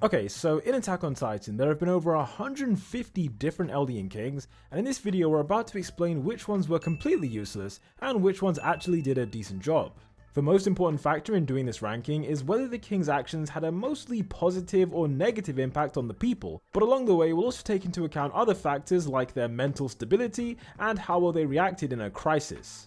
Okay, so in Attack on Titan, there have been over 150 different Eldian kings, and in this video we're about to explain which ones were completely useless and which ones actually did a decent job. The most important factor in doing this ranking is whether the king's actions had a mostly positive or negative impact on the people, but along the way we'll also take into account other factors like their mental stability and how well they reacted in a crisis.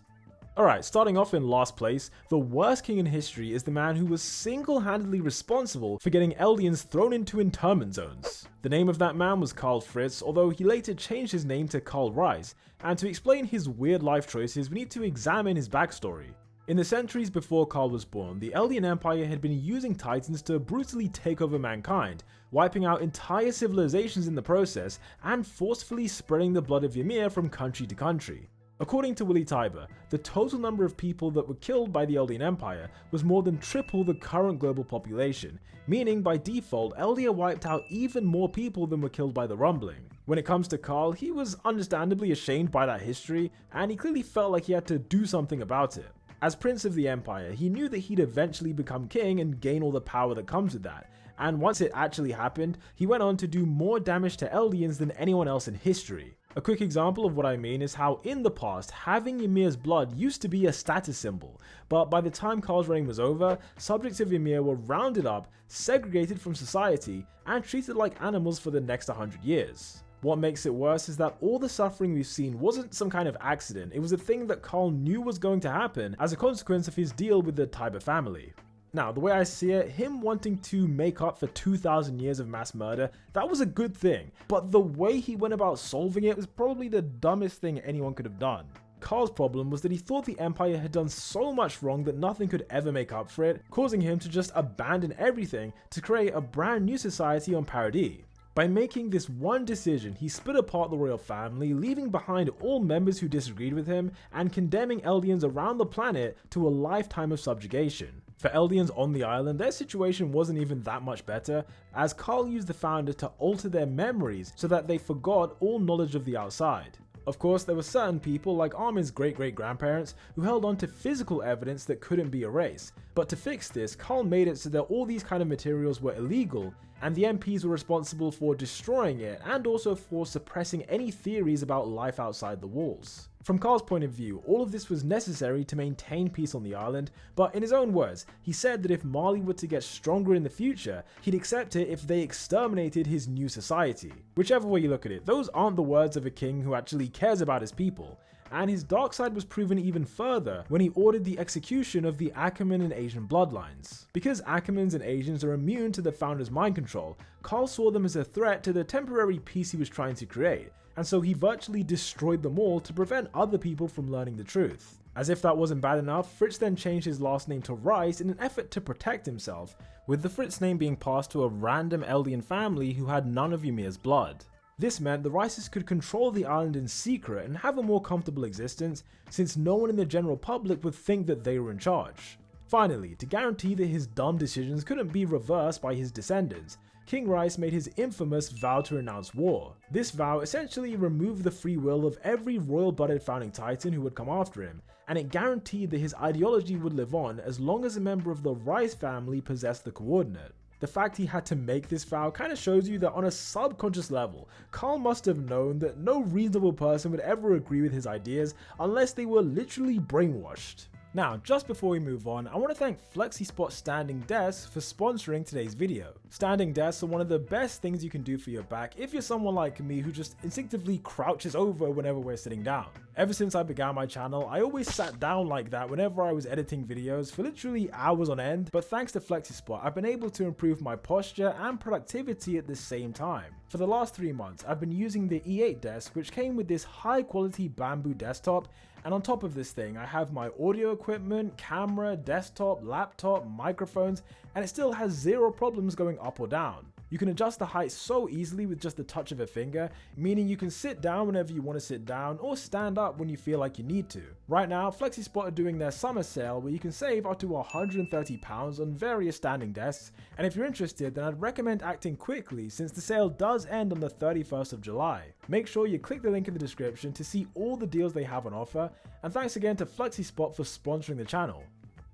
Alright, starting off in last place, the worst king in history is the man who was single-handedly responsible for getting Eldians thrown into internment zones. The name of that man was Karl Fritz, although he later changed his name to Karl Rise, and to explain his weird life choices we need to examine his backstory. In the centuries before Karl was born, the Eldian Empire had been using Titans to brutally take over mankind, wiping out entire civilizations in the process and forcefully spreading the blood of Ymir from country to country. According to Willy Tybur, the total number of people that were killed by the Eldian Empire was more than triple the current global population, meaning by default Eldia wiped out even more people than were killed by the Rumbling. When it comes to Karl, he was understandably ashamed by that history, and he clearly felt like he had to do something about it. As Prince of the Empire, he knew that he'd eventually become king and gain all the power that comes with that, and once it actually happened, he went on to do more damage to Eldians than anyone else in history. A quick example of what I mean is how in the past, having Ymir's blood used to be a status symbol, but by the time Karl's reign was over, subjects of Ymir were rounded up, segregated from society, and treated like animals for the next 100 years. What makes it worse is that all the suffering we've seen wasn't some kind of accident, it was a thing that Karl knew was going to happen as a consequence of his deal with the Tybur family. Now, the way I see it, him wanting to make up for 2,000 years of mass murder, that was a good thing, but the way he went about solving it was probably the dumbest thing anyone could have done. Karl's problem was that he thought the Empire had done so much wrong that nothing could ever make up for it, causing him to just abandon everything to create a brand new society on Paradis. By making this one decision, he split apart the royal family, leaving behind all members who disagreed with him, and condemning Eldians around the planet to a lifetime of subjugation. For Eldians on the island, their situation wasn't even that much better, as Karl used the founder to alter their memories so that they forgot all knowledge of the outside. Of course, there were certain people like Armin's great-great-grandparents who held on to physical evidence that couldn't be erased, but to fix this, Karl made it so that all these kind of materials were illegal, and the MPs were responsible for destroying it and also for suppressing any theories about life outside the walls. From Karl's point of view, all of this was necessary to maintain peace on the island, but in his own words, he said that if Mali were to get stronger in the future, he'd accept it if they exterminated his new society. Whichever way you look at it, those aren't the words of a king who actually cares about his people. And his dark side was proven even further when he ordered the execution of the Ackerman and Asian bloodlines. Because Ackermans and Asians are immune to the founder's mind control, Karl saw them as a threat to the temporary peace he was trying to create, and so he virtually destroyed them all to prevent other people from learning the truth. As if that wasn't bad enough, Fritz then changed his last name to Rice in an effort to protect himself, with the Fritz name being passed to a random Eldian family who had none of Ymir's blood. This meant the Rices could control the island in secret and have a more comfortable existence, since no one in the general public would think that they were in charge. Finally, to guarantee that his dumb decisions couldn't be reversed by his descendants, King Rice made his infamous vow to renounce war. This vow essentially removed the free will of every royal-blooded founding titan who would come after him, and it guaranteed that his ideology would live on as long as a member of the Rice family possessed the coordinate. The fact he had to make this vow kind of shows you that on a subconscious level, Karl must have known that no reasonable person would ever agree with his ideas unless they were literally brainwashed. Now, just before we move on, I want to thank Flexispot Standing Desks for sponsoring today's video. Standing desks are one of the best things you can do for your back if you're someone like me who just instinctively crouches over whenever we're sitting down. Ever since I began my channel, I always sat down like that whenever I was editing videos for literally hours on end, but thanks to Flexispot, I've been able to improve my posture and productivity at the same time. For the last 3 months, I've been using the E8 desk, which came with this high quality bamboo desktop, and on top of this thing, I have my audio equipment, camera, desktop, laptop, microphones, and it still has zero problems going up or down. You can adjust the height so easily with just the touch of a finger, meaning you can sit down whenever you want to sit down or stand up when you feel like you need to. Right now, Flexispot are doing their summer sale where you can save up to £130 on various standing desks, and if you're interested, then I'd recommend acting quickly since the sale does end on the 31st of July. Make sure you click the link in the description to see all the deals they have on offer, and thanks again to Flexispot for sponsoring the channel.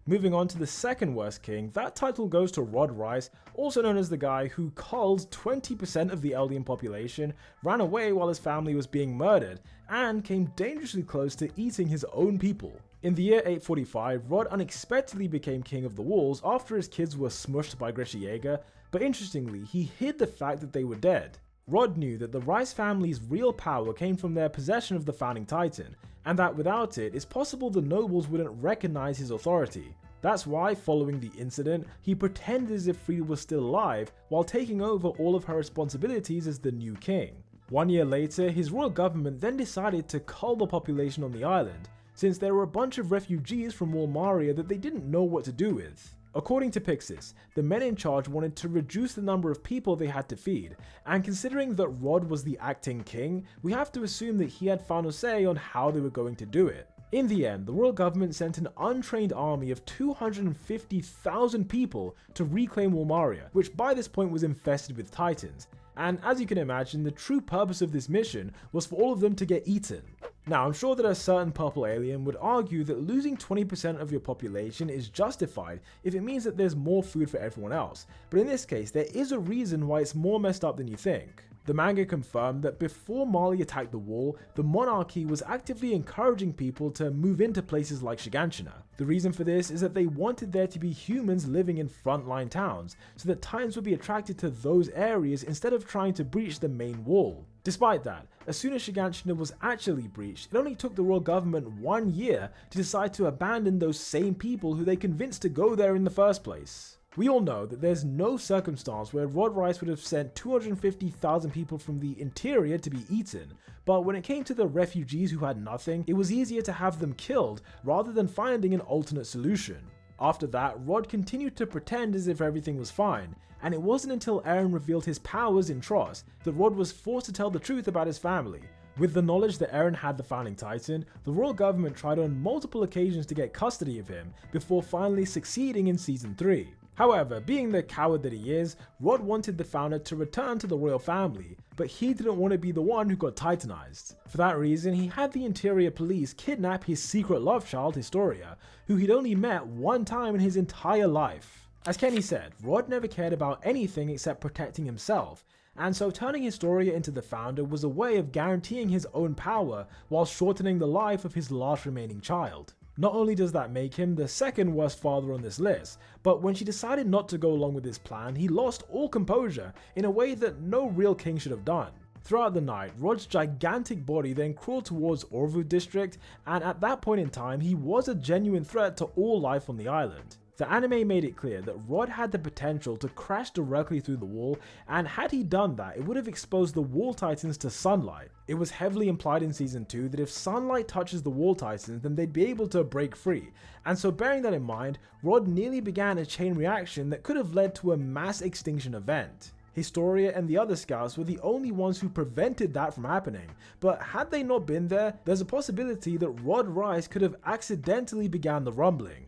Moving on to the second worst king, that title goes to Rod Reiss, also known as the guy who culled 20% of the Eldian population, ran away while his family was being murdered, and came dangerously close to eating his own people. In the year 845, Rod unexpectedly became king of the walls after his kids were smushed by Eren Yeaeger, but interestingly, he hid the fact that they were dead. Rod knew that the Reiss family's real power came from their possession of the Founding Titan, and that without it, it's possible the nobles wouldn't recognize his authority. That's why, following the incident, he pretended as if Frida was still alive while taking over all of her responsibilities as the new king. 1 year later, his royal government then decided to cull the population on the island, since there were a bunch of refugees from Walmaria that they didn't know what to do with. According to Pixis, the men in charge wanted to reduce the number of people they had to feed, and considering that Rod was the acting king, we have to assume that he had final say on how they were going to do it. In the end, the royal government sent an untrained army of 250,000 people to reclaim Walmaria, which by this point was infested with titans. And as you can imagine, the true purpose of this mission was for all of them to get eaten. Now, I'm sure that a certain purple alien would argue that losing 20% of your population is justified if it means that there's more food for everyone else, but in this case, there is a reason why it's more messed up than you think. The manga confirmed that before Marley attacked the wall, the monarchy was actively encouraging people to move into places like Shiganshina. The reason for this is that they wanted there to be humans living in frontline towns, so that Titans would be attracted to those areas instead of trying to breach the main wall. Despite that, as soon as Shiganshina was actually breached, it only took the royal government 1 year to decide to abandon those same people who they convinced to go there in the first place. We all know that there's no circumstance where Rod Reiss would have sent 250,000 people from the interior to be eaten, but when it came to the refugees who had nothing, it was easier to have them killed rather than finding an alternate solution. After that, Rod continued to pretend as if everything was fine, and it wasn't until Eren revealed his powers in Tross that Rod was forced to tell the truth about his family. With the knowledge that Eren had the Founding Titan, the royal government tried on multiple occasions to get custody of him before finally succeeding in Season 3. However, being the coward that he is, Rod wanted the founder to return to the royal family, but he didn't want to be the one who got titanized. For that reason, he had the interior police kidnap his secret love child, Historia, who he'd only met 1 time in his entire life. As Kenny said, Rod never cared about anything except protecting himself, and so turning Historia into the founder was a way of guaranteeing his own power while shortening the life of his last remaining child. Not only does that make him the second worst father on this list, but when she decided not to go along with this plan, he lost all composure in a way that no real king should have done. Throughout the night, Rod's gigantic body then crawled towards Orvu district, and at that point in time, he was a genuine threat to all life on the island. The anime made it clear that Rod had the potential to crash directly through the wall, and had he done that, it would have exposed the wall titans to sunlight. It was heavily implied in Season 2 that if sunlight touches the wall titans, then they'd be able to break free, and so bearing that in mind, Rod nearly began a chain reaction that could have led to a mass extinction event. Historia and the other scouts were the only ones who prevented that from happening, but had they not been there, there's a possibility that Rod Reiss could have accidentally began the rumbling.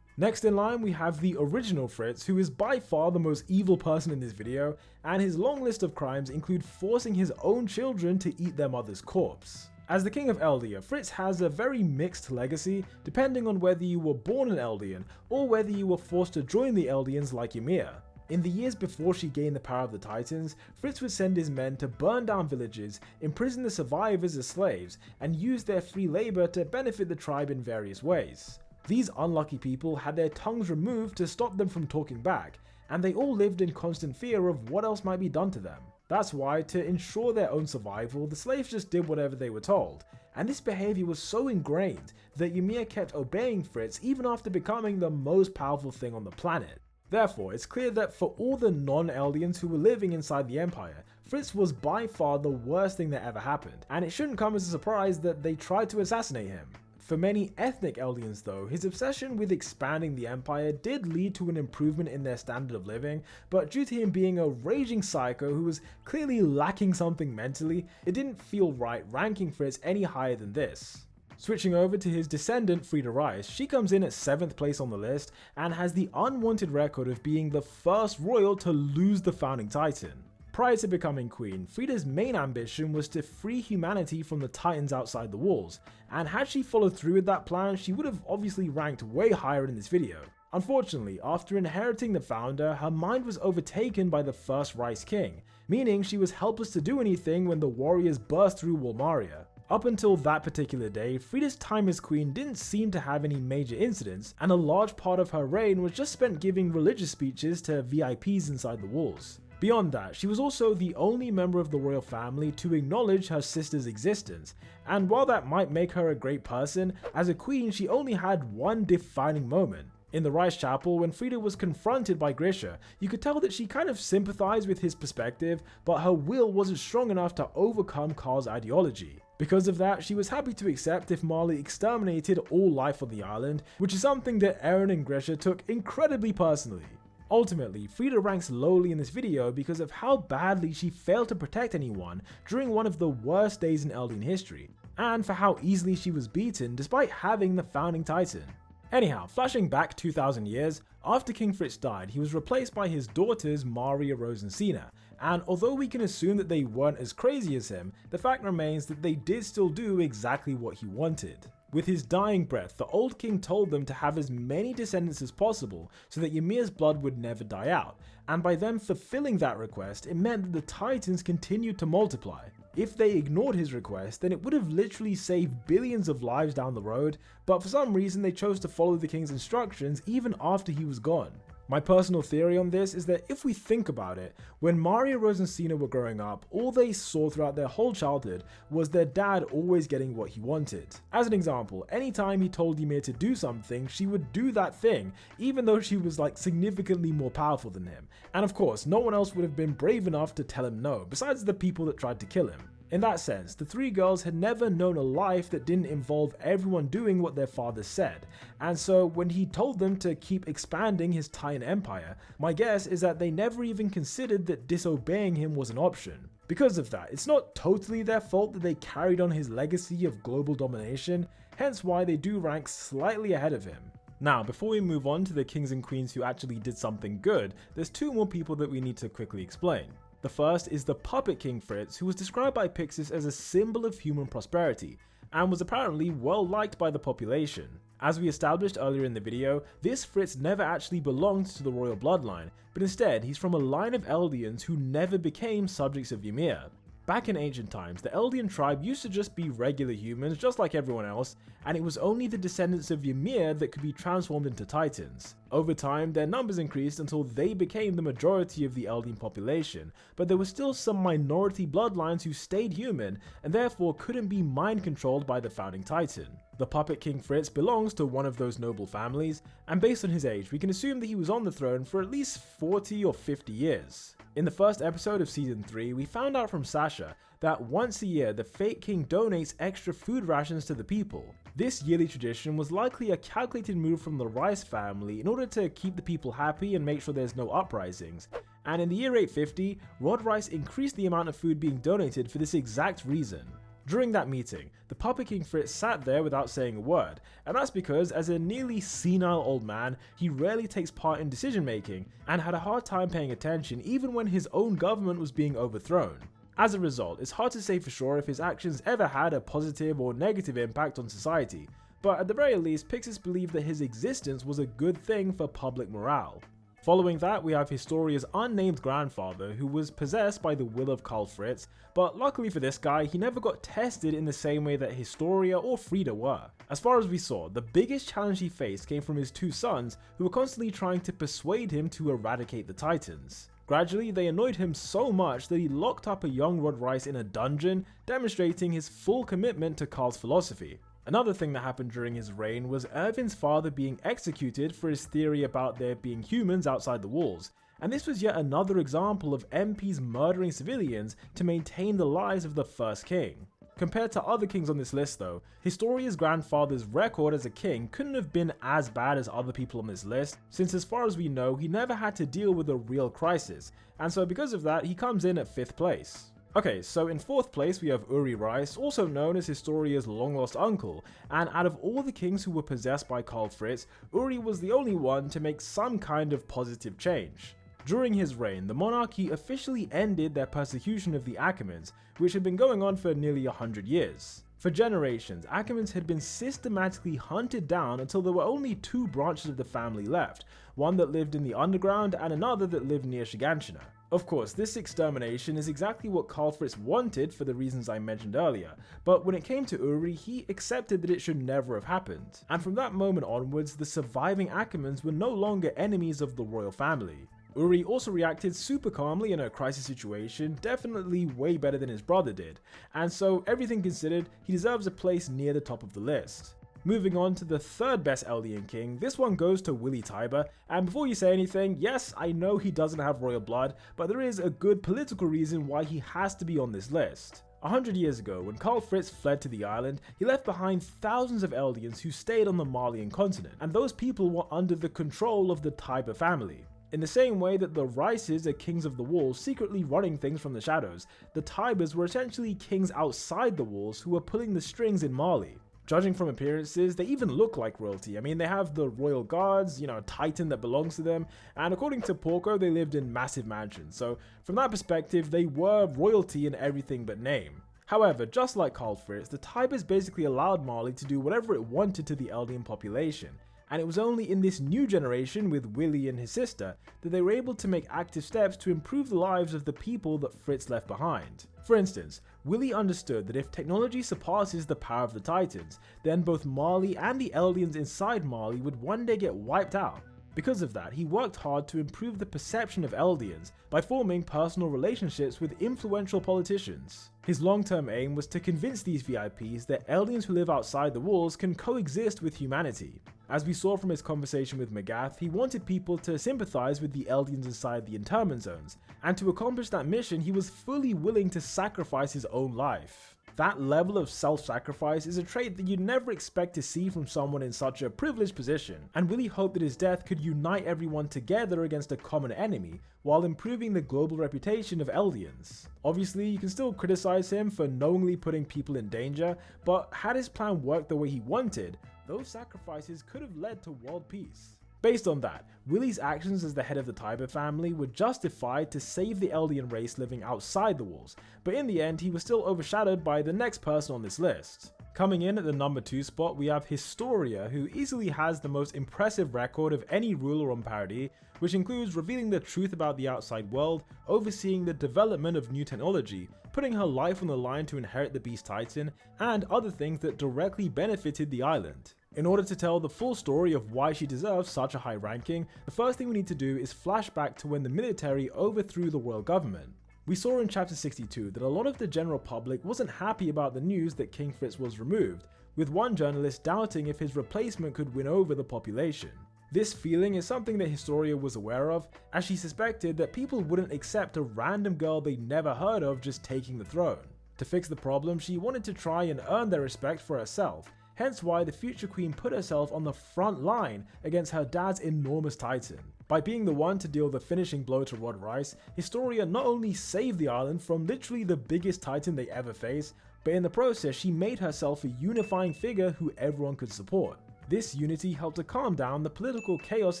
Next in line we have the original Fritz, who is by far the most evil person in this video, and his long list of crimes include forcing his own children to eat their mother's corpse. As the king of Eldia, Fritz has a very mixed legacy, depending on whether you were born an Eldian or whether you were forced to join the Eldians like Ymir. In the years before she gained the power of the Titans, Fritz would send his men to burn down villages, imprison the survivors as slaves, and use their free labor to benefit the tribe in various ways. These unlucky people had their tongues removed to stop them from talking back, and they all lived in constant fear of what else might be done to them. That's why, to ensure their own survival, the slaves just did whatever they were told, and this behavior was so ingrained that Ymir kept obeying Fritz even after becoming the most powerful thing on the planet. Therefore, it's clear that for all the non-Eldians who were living inside the Empire, Fritz was by far the worst thing that ever happened, and it shouldn't come as a surprise that they tried to assassinate him. For many ethnic Eldians though, his obsession with expanding the empire did lead to an improvement in their standard of living, but due to him being a raging psycho who was clearly lacking something mentally, it didn't feel right ranking Fritz any higher than this. Switching over to his descendant Frida Reiss, she comes in at 7th place on the list and has the unwanted record of being the first royal to lose the Founding Titan. Prior to becoming queen, Frida's main ambition was to free humanity from the titans outside the walls, and had she followed through with that plan, she would have obviously ranked way higher in this video. Unfortunately, after inheriting the founder, her mind was overtaken by the first Rice King, meaning she was helpless to do anything when the warriors burst through Walmaria. Up until that particular day, Frida's time as queen didn't seem to have any major incidents, and a large part of her reign was just spent giving religious speeches to VIPs inside the walls. Beyond that, she was also the only member of the royal family to acknowledge her sister's existence, and while that might make her a great person, as a queen she only had one defining moment. In the Rice Chapel, when Frida was confronted by Grisha, you could tell that she kind of sympathized with his perspective, but her will wasn't strong enough to overcome Karl's ideology. Because of that, she was happy to accept if Marley exterminated all life on the island, which is something that Eren and Grisha took incredibly personally. Ultimately, Frida ranks lowly in this video because of how badly she failed to protect anyone during one of the worst days in Eldian history, and for how easily she was beaten despite having the founding titan. Anyhow, flashing back 2000 years, after King Fritz died, he was replaced by his daughters Maria, Rose and Sina, and although we can assume that they weren't as crazy as him, the fact remains that they did still do exactly what he wanted. With his dying breath, the old king told them to have as many descendants as possible so that Ymir's blood would never die out, and by them fulfilling that request, it meant that the titans continued to multiply. If they ignored his request, then it would have literally saved billions of lives down the road, but for some reason they chose to follow the king's instructions even after he was gone. My personal theory on this is that if we think about it, when Maria, Rose and Sina were growing up, all they saw throughout their whole childhood was their dad always getting what he wanted. As an example, anytime he told Ymir to do something, she would do that thing, even though she was like significantly more powerful than him. And of course, no one else would have been brave enough to tell him no, besides the people that tried to kill him. In that sense, the three girls had never known a life that didn't involve everyone doing what their father said, and so when he told them to keep expanding his Titan empire, my guess is that they never even considered that disobeying him was an option. Because of that, it's not totally their fault that they carried on his legacy of global domination, hence why they do rank slightly ahead of him. Now, before we move on to the kings and queens who actually did something good, there's two more people that we need to quickly explain. The first is the puppet king Fritz, who was described by Pixis as a symbol of human prosperity, and was apparently well liked by the population. As we established earlier in the video, this Fritz never actually belonged to the royal bloodline, but instead he's from a line of Eldians who never became subjects of Ymir. Back in ancient times, the Eldian tribe used to just be regular humans just like everyone else, and it was only the descendants of Ymir that could be transformed into titans. Over time, their numbers increased until they became the majority of the Eldian population, but there were still some minority bloodlines who stayed human and therefore couldn't be mind controlled by the founding titan. The puppet king Fritz belongs to one of those noble families, and based on his age, we can assume that he was on the throne for at least 40 or 50 years. In the first episode of season 3, we found out from Sasha that once a year the fake king donates extra food rations to the people. This yearly tradition was likely a calculated move from the Rice family in order to keep the people happy and make sure there's no uprisings. And in the year 850, Rod Rice increased the amount of food being donated for this exact reason. During that meeting, the puppet king Fritz sat there without saying a word, and that's because as a nearly senile old man, he rarely takes part in decision making and had a hard time paying attention even when his own government was being overthrown. As a result, it's hard to say for sure if his actions ever had a positive or negative impact on society, but at the very least, Pixis believed that his existence was a good thing for public morale. Following that, we have Historia's unnamed grandfather, who was possessed by the will of Karl Fritz, but luckily for this guy, he never got tested in the same way that Historia or Frida were. As far as we saw, the biggest challenge he faced came from his two sons, who were constantly trying to persuade him to eradicate the Titans. Gradually, they annoyed him so much that he locked up a young Rod Rice in a dungeon, demonstrating his full commitment to Karl's philosophy. Another thing that happened during his reign was Erwin's father being executed for his theory about there being humans outside the walls, and this was yet another example of MPs murdering civilians to maintain the lives of the first king. Compared to other kings on this list though, Historia's grandfather's record as a king couldn't have been as bad as other people on this list, since as far as we know, he never had to deal with a real crisis, and so because of that, he comes in at 5th place. Okay, so in 4th place we have Uri Rice, also known as Historia's long-lost uncle, and out of all the kings who were possessed by Karl Fritz, Uri was the only one to make some kind of positive change. During his reign, the monarchy officially ended their persecution of the Achaemenids, which had been going on for nearly 100 years. For generations, Achaemenids had been systematically hunted down until there were only two branches of the family left, one that lived in the underground and another that lived near Shiganshina. Of course, this extermination is exactly what Karl Fritz wanted for the reasons I mentioned earlier, but when it came to Uri, he accepted that it should never have happened. And from that moment onwards, the surviving Achaemenids were no longer enemies of the royal family. Uri also reacted super calmly in a crisis situation, definitely way better than his brother did, and so everything considered, he deserves a place near the top of the list. Moving on to the third best Eldian king, this one goes to Willy Tybur, and before you say anything, yes, I know he doesn't have royal blood, but there is a good political reason why he has to be on this list. 100 years ago, when Karl Fritz fled to the island, he left behind thousands of Eldians who stayed on the Malian continent, and those people were under the control of the Tybur family. In the same way that the Rices are kings of the walls secretly running things from the shadows, the Tyburs were essentially kings outside the walls who were pulling the strings in Mali. Judging from appearances, they even look like royalty. I mean, they have the royal guards, a titan that belongs to them, and according to Porco, they lived in massive mansions, so from that perspective, they were royalty in everything but name. However, just like Karl Fritz, the Tyburs basically allowed Mali to do whatever it wanted to the Eldian population. And it was only in this new generation with Willy and his sister that they were able to make active steps to improve the lives of the people that Fritz left behind. For instance, Willy understood that if technology surpasses the power of the Titans, then both Mali and the Eldians inside Mali would one day get wiped out. Because of that, he worked hard to improve the perception of Eldians by forming personal relationships with influential politicians. His long-term aim was to convince these VIPs that Eldians who live outside the walls can coexist with humanity. As we saw from his conversation with Magath, he wanted people to sympathize with the Eldians inside the internment zones, and to accomplish that mission he was fully willing to sacrifice his own life. That level of self-sacrifice is a trait that you'd never expect to see from someone in such a privileged position, and Willy hoped that his death could unite everyone together against a common enemy, while improving the global reputation of Eldians. Obviously, you can still criticize him for knowingly putting people in danger, but had his plan worked the way he wanted, those sacrifices could have led to world peace. Based on that, Willy's actions as the head of the Tybur family were justified to save the Eldian race living outside the walls, but in the end he was still overshadowed by the next person on this list. Coming in at the number 2 spot, we have Historia, who easily has the most impressive record of any ruler on Paradis, which includes revealing the truth about the outside world, overseeing the development of new technology, putting her life on the line to inherit the Beast Titan, and other things that directly benefited the island. In order to tell the full story of why she deserves such a high ranking, the first thing we need to do is flash back to when the military overthrew the royal government. We saw in chapter 62 that a lot of the general public wasn't happy about the news that King Fritz was removed, with one journalist doubting if his replacement could win over the population. This feeling is something that Historia was aware of, as she suspected that people wouldn't accept a random girl they'd never heard of just taking the throne. To fix the problem, she wanted to try and earn their respect for herself, hence why the future queen put herself on the front line against her dad's enormous titan. By being the one to deal the finishing blow to Rod Rice, Historia not only saved the island from literally the biggest titan they ever faced, but in the process she made herself a unifying figure who everyone could support. This unity helped to calm down the political chaos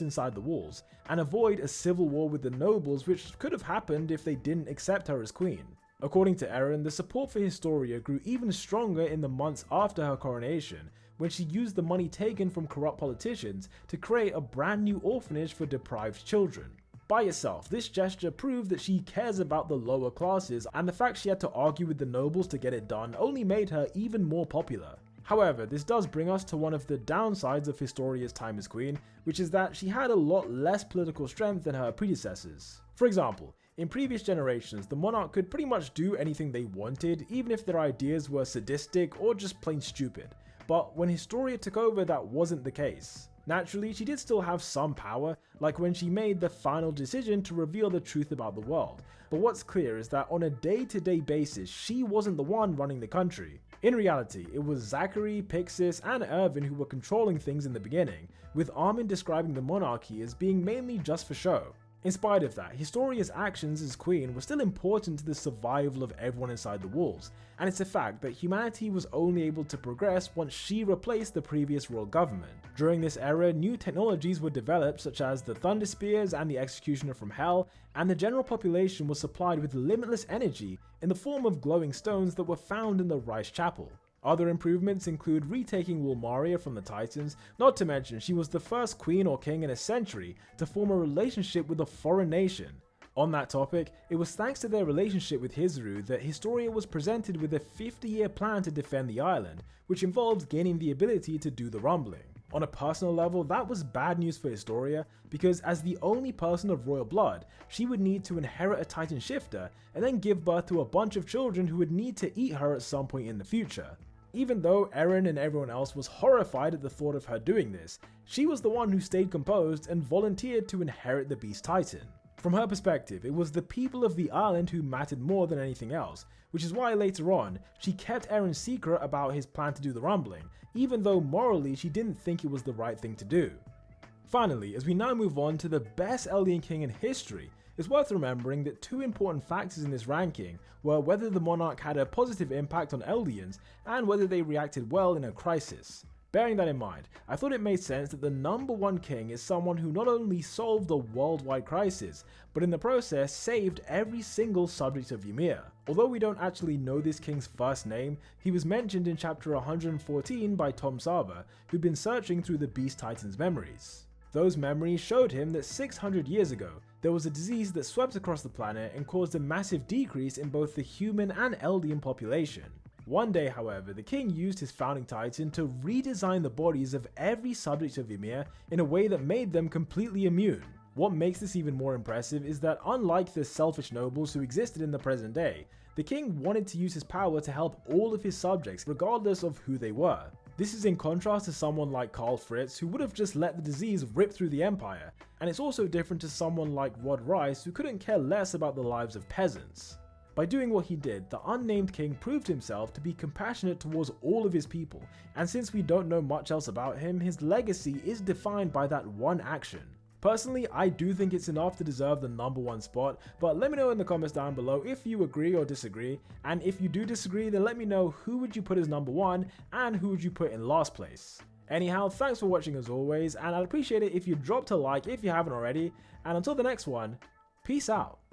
inside the walls, and avoid a civil war with the nobles which could have happened if they didn't accept her as queen. According to Eren, the support for Historia grew even stronger in the months after her coronation, when she used the money taken from corrupt politicians to create a brand new orphanage for deprived children. By itself, this gesture proved that she cares about the lower classes, and the fact she had to argue with the nobles to get it done only made her even more popular. However, this does bring us to one of the downsides of Historia's time as queen, which is that she had a lot less political strength than her predecessors. For example, in previous generations, the monarch could pretty much do anything they wanted, even if their ideas were sadistic or just plain stupid. But when Historia took over, that wasn't the case. Naturally, she did still have some power, like when she made the final decision to reveal the truth about the world, but what's clear is that on a day-to-day basis, she wasn't the one running the country. In reality, it was Zachary, Pixis, and Irvin who were controlling things in the beginning, with Armin describing the monarchy as being mainly just for show. In spite of that, Historia's actions as queen were still important to the survival of everyone inside the walls, and it's a fact that humanity was only able to progress once she replaced the previous royal government. During this era, new technologies were developed such as the Thunder Spears and the Executioner from Hell, and the general population was supplied with limitless energy in the form of glowing stones that were found in the Rice Chapel. Other improvements include retaking Wulmaria from the Titans, not to mention she was the first queen or king in a century to form a relationship with a foreign nation. On that topic, it was thanks to their relationship with Hisru that Historia was presented with a 50-year plan to defend the island, which involved gaining the ability to do the rumbling. On a personal level, that was bad news for Historia, because as the only person of royal blood, she would need to inherit a Titan shifter and then give birth to a bunch of children who would need to eat her at some point in the future. Even though Eren and everyone else was horrified at the thought of her doing this, she was the one who stayed composed and volunteered to inherit the Beast Titan. From her perspective, it was the people of the island who mattered more than anything else, which is why later on, she kept Eren's secret about his plan to do the rumbling, even though morally she didn't think it was the right thing to do. Finally, as we now move on to the best Eldian king in history, it's worth remembering that two important factors in this ranking were whether the monarch had a positive impact on Eldians and whether they reacted well in a crisis. Bearing that in mind, I thought it made sense that the number one king is someone who not only solved the worldwide crisis, but in the process saved every single subject of Ymir. Although we don't actually know this king's first name, he was mentioned in chapter 114 by Tom Saba, who'd been searching through the Beast Titan's memories. Those memories showed him that 600 years ago, there was a disease that swept across the planet and caused a massive decrease in both the human and Eldian population. One day, however, the king used his founding titan to redesign the bodies of every subject of Ymir in a way that made them completely immune. What makes this even more impressive is that unlike the selfish nobles who existed in the present day, the king wanted to use his power to help all of his subjects regardless of who they were. This is in contrast to someone like Karl Fritz, who would have just let the disease rip through the empire, and it's also different to someone like Rod Rice, who couldn't care less about the lives of peasants. By doing what he did, the unnamed king proved himself to be compassionate towards all of his people, and since we don't know much else about him, his legacy is defined by that one action. Personally, I do think it's enough to deserve the number one spot, but let me know in the comments down below if you agree or disagree, and if you do disagree, then let me know who would you put as number one and who would you put in last place. Anyhow, thanks for watching as always, and I'd appreciate it if you dropped a like if you haven't already, and until the next one, peace out.